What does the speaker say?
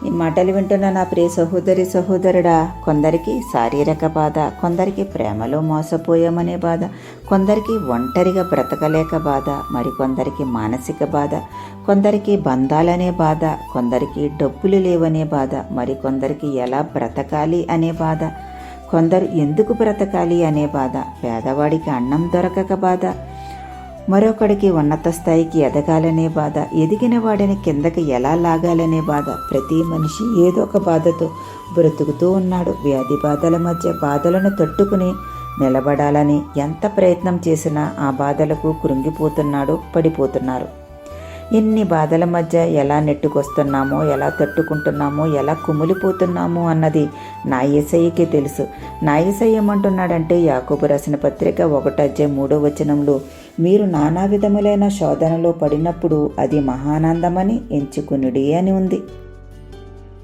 ఈ మాటలు వింటున్న నా ప్రియ సహోదరి సహోదరుడా, కొందరికి శారీరక బాధ, కొందరికి ప్రేమలో మోసపోయామనే బాధ, కొందరికి ఒంటరిగా బ్రతకలేక బాధ, మరికొందరికి మానసిక బాధ, కొందరికి బంధాలనే బాధ, కొందరికి డబ్బులు లేవనే బాధ, మరికొందరికి ఎలా బ్రతకాలి అనే బాధ, కొందరు ఎందుకు బ్రతకాలి అనే బాధ, పేదవాడికి అన్నం దొరకక బాధ, మరొకడికి ఉన్నత స్థాయికి ఎదగాలనే బాధ, ఎదిగిన వాడిని కిందకి ఎలా లాగాలనే బాధ. ప్రతి మనిషి ఏదో ఒక బాధతో బ్రతుకుతూ ఉన్నాడు. వ్యాధి బాధల మధ్య బాధలను తట్టుకుని నిలబడాలని ఎంత ప్రయత్నం చేసినా ఆ బాధలకు కృంగిపోతున్నాడు, పడిపోతున్నారు. ఇన్ని బాధల మధ్య ఎలా నెట్టుకొస్తున్నామో, ఎలా తట్టుకుంటున్నామో, ఎలా కుమిలిపోతున్నామో అన్నది నా యేసయ్యకే తెలుసు. నా యేసయ్య ఏమంటున్నాడంటే, యాకోబు రాసిన పత్రిక 1:3 మీరు నానా విధములైన శోధనలో పడినప్పుడు అది మహానందమని ఎంచుకునుడి అని ఉంది.